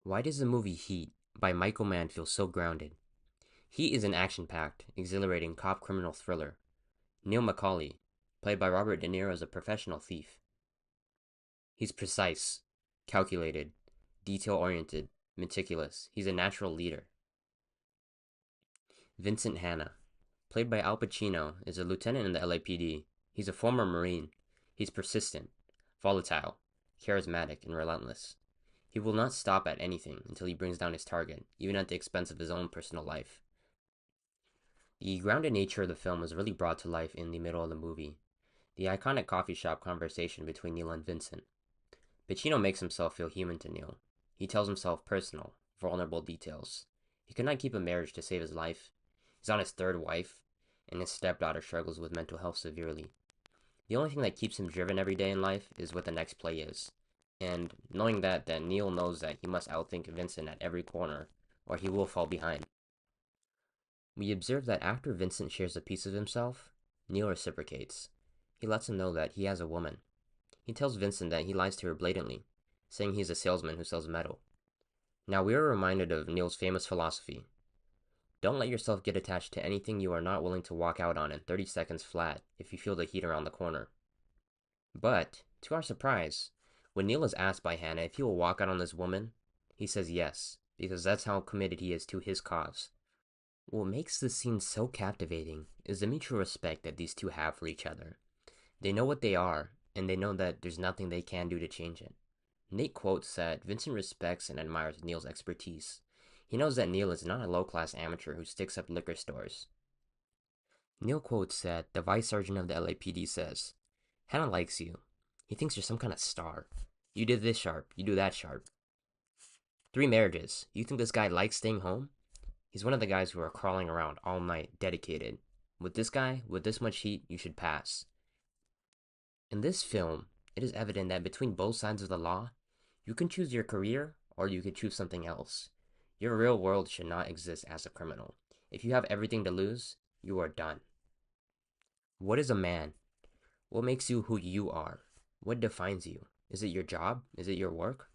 Why does the movie Heat by Michael Mann feel so grounded? Heat is an action-packed, exhilarating cop criminal thriller. Neil McCauley, played by Robert De Niro as a professional thief. He's precise, calculated, detail-oriented, meticulous. He's a natural leader. Vincent Hanna, played by Al Pacino, is a lieutenant in the LAPD. He's a former Marine. He's persistent, volatile, charismatic, and relentless. He will not stop at anything until he brings down his target, even at the expense of his own personal life. The grounded nature of the film is really brought to life in the middle of the movie. The iconic coffee shop conversation between Neil and Vincent. Pacino makes himself feel human to Neil. He tells himself personal, vulnerable details. He could not keep a marriage to save his life. He's on his third wife, and his stepdaughter struggles with mental health severely. The only thing that keeps him driven every day in life is what the next play is. And knowing that Neil knows that he must outthink Vincent at every corner, or he will fall behind. We observe that after Vincent shares a piece of himself, Neil reciprocates. He lets him know that he has a woman. He tells Vincent that he lies to her blatantly, saying he's a salesman who sells metal. Now we are reminded of Neil's famous philosophy. Don't let yourself get attached to anything you are not willing to walk out on in 30 seconds flat if you feel the heat around the corner. But, to our surprise, when Neil is asked by Hannah if he will walk out on this woman, he says yes, because that's how committed he is to his cause. What makes this scene so captivating is the mutual respect that these two have for each other. They know what they are, and they know that there's nothing they can do to change it. Nate quotes that Vincent respects and admires Neil's expertise. He knows that Neil is not a low-class amateur who sticks up liquor stores. Neil quotes that the vice sergeant of the LAPD says, Hannah likes you. He thinks you're some kind of star. You did this sharp, you do that sharp. 3 marriages. You think this guy likes staying home? He's one of the guys who are crawling around all night, dedicated. With this guy, with this much heat, you should pass. In this film, it is evident that between both sides of the law, you can choose your career or you can choose something else. Your real world should not exist as a criminal. If you have everything to lose, you are done. What is a man? What makes you who you are? What defines you? Is it your job? Is it your work?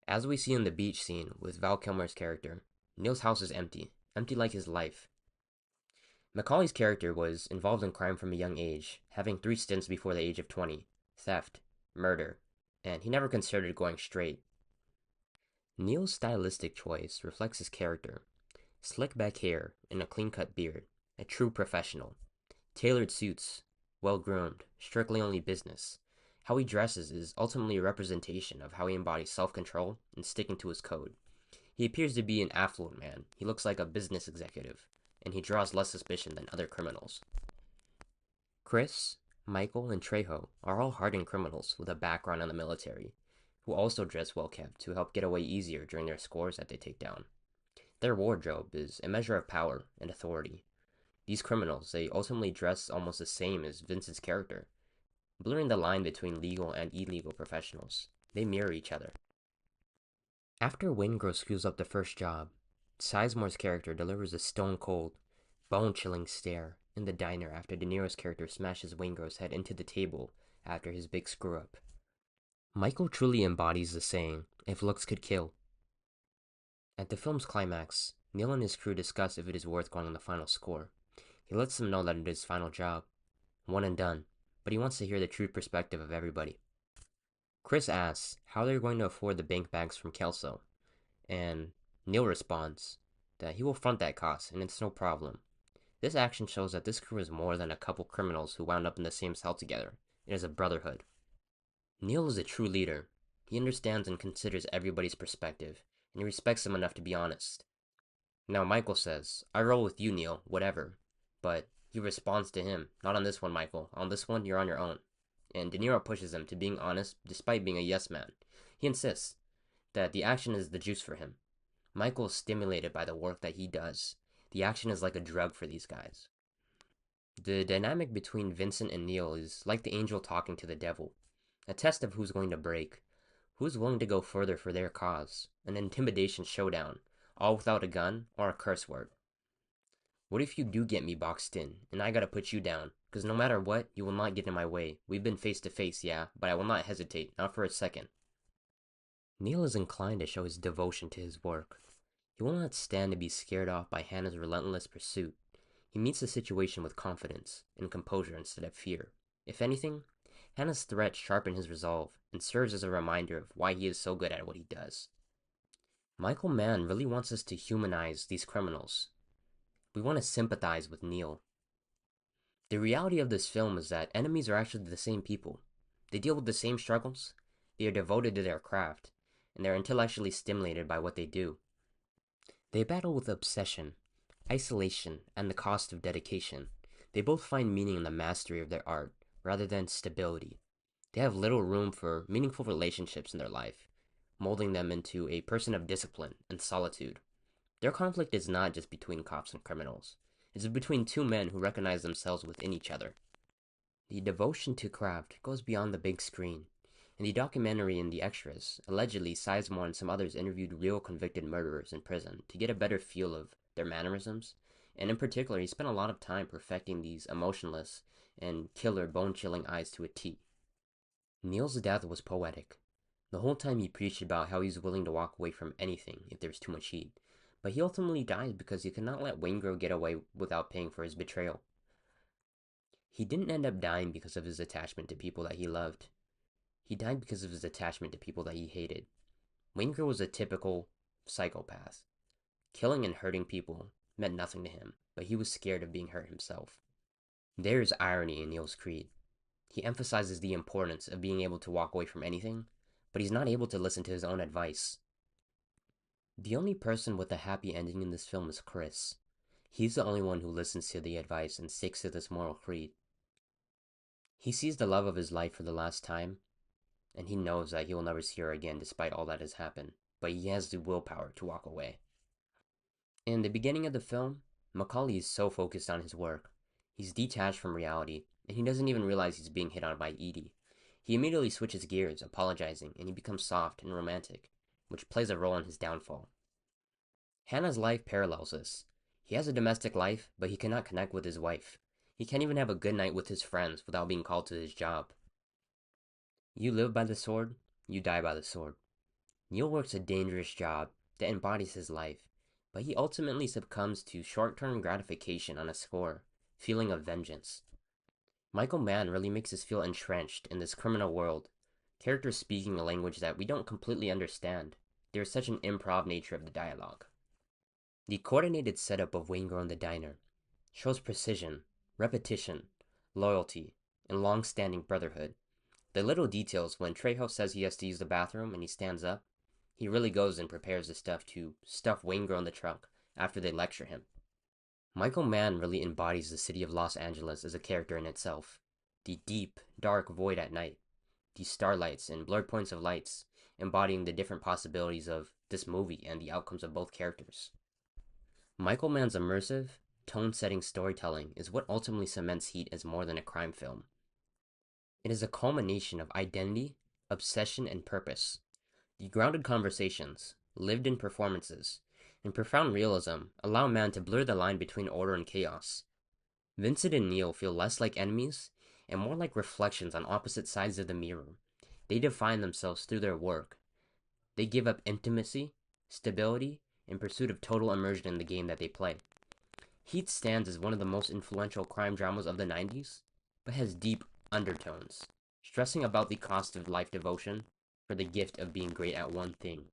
As we see in the beach scene with Val Kilmer's character, Neil's house is empty, empty like his life. Macaulay's character was involved in crime from a young age, having 3 stints before the age of 20, theft, murder, and he never considered going straight. Neil's stylistic choice reflects his character. Slick back hair and a clean-cut beard, a true professional. Tailored suits, well-groomed, strictly only business. How he dresses is ultimately a representation of how he embodies self-control and sticking to his code. He appears to be an affluent man. He looks like a business executive, and he draws less suspicion than other criminals. Chris, Michael, and Trejo are all hardened criminals with a background in the military, who also dress well kept to help get away easier during their scores that they take down. Their wardrobe is a measure of power and authority. These criminals, they ultimately dress almost the same as Vincent's character, blurring the line between legal and illegal professionals. They mirror each other. After Wingrove screws up the first job, Sizemore's character delivers a stone-cold, bone-chilling stare in the diner after De Niro's character smashes Wingrove's head into the table after his big screw-up. Michael truly embodies the saying, if looks could kill. At the film's climax, Neil and his crew discuss if it is worth going on the final score. He lets them know that it is his final job, one and done, but he wants to hear the true perspective of everybody. Chris asks how they're going to afford the bank bags from Kelso, and Neil responds that he will front that cost and it's no problem. This action shows that this crew is more than a couple criminals who wound up in the same cell together. It is a brotherhood. Neil is a true leader. He understands and considers everybody's perspective, and he respects them enough to be honest. Now Michael says, I roll with you, Neil, whatever. But he responds to him, not on this one, Michael. On this one, you're on your own. And De Niro pushes him to being honest despite being a yes man. He insists that the action is the juice for him. Michael is stimulated by the work that he does. The action is like a drug for these guys. The dynamic between Vincent and Neil is like the angel talking to the devil, a test of who's going to break, who's willing to go further for their cause, an intimidation showdown, all without a gun or a curse word. What if you do get me boxed in, and I gotta put you down? Because no matter what, you will not get in my way. We've been face to face, yeah, but I will not hesitate, not for a second. Neil is inclined to show his devotion to his work. He will not stand to be scared off by Hannah's relentless pursuit. He meets the situation with confidence and composure instead of fear. If anything, Hannah's threat sharpens his resolve and serves as a reminder of why he is so good at what he does. Michael Mann really wants us to humanize these criminals. We want to sympathize with Neil. The reality of this film is that enemies are actually the same people. They deal with the same struggles, they are devoted to their craft, and they're intellectually stimulated by what they do. They battle with obsession, isolation, and the cost of dedication. They both find meaning in the mastery of their art, rather than stability. They have little room for meaningful relationships in their life, molding them into a person of discipline and solitude. Their conflict is not just between cops and criminals. It is between two men who recognize themselves within each other. The devotion to craft goes beyond the big screen. In the documentary and the extras, allegedly Sizemore and some others interviewed real convicted murderers in prison to get a better feel of their mannerisms, and in particular, he spent a lot of time perfecting these emotionless and killer, bone-chilling eyes to a T. Neil's death was poetic. The whole time he preached about how he's willing to walk away from anything if there's too much heat, but he ultimately dies because he could not let Waingro get away without paying for his betrayal. He didn't end up dying because of his attachment to people that he loved. He died because of his attachment to people that he hated. Waingro was a typical psychopath. Killing and hurting people meant nothing to him, but he was scared of being hurt himself. There is irony in Neil's creed. He emphasizes the importance of being able to walk away from anything, but he's not able to listen to his own advice. The only person with a happy ending in this film is Chris. He's the only one who listens to the advice and sticks to this moral creed. He sees the love of his life for the last time, and he knows that he will never see her again despite all that has happened, but he has the willpower to walk away. In the beginning of the film, Macaulay is so focused on his work. He's detached from reality, and he doesn't even realize he's being hit on by Edie. He immediately switches gears, apologizing, and he becomes soft and romantic, which plays a role in his downfall. Hannah's life parallels this. He has a domestic life, but he cannot connect with his wife. He can't even have a good night with his friends without being called to his job. You live by the sword, you die by the sword. Neil works a dangerous job that embodies his life, but he ultimately succumbs to short-term gratification on a score, feeling of vengeance. Michael Mann really makes us feel entrenched in this criminal world, characters speaking a language that we don't completely understand. There is such an improv nature of the dialogue. The coordinated setup of Waingro in the diner shows precision, repetition, loyalty, and long-standing brotherhood. The little details when Trejo says he has to use the bathroom and he stands up, he really goes and prepares the stuff to stuff Waingro in the trunk after they lecture him. Michael Mann really embodies the city of Los Angeles as a character in itself. The deep, dark void at night, the starlights and blurred points of lights, embodying the different possibilities of this movie and the outcomes of both characters. Michael Mann's immersive, tone-setting storytelling is what ultimately cements Heat as more than a crime film. It is a culmination of identity, obsession, and purpose. The grounded conversations, lived-in performances, and profound realism allow Mann to blur the line between order and chaos. Vincent and Neil feel less like enemies and more like reflections on opposite sides of the mirror. They define themselves through their work. They give up intimacy, stability, in pursuit of total immersion in the game that they play. Heat stands as one of the most influential crime dramas of the 90s, but has deep undertones, stressing about the cost of life devotion for the gift of being great at one thing.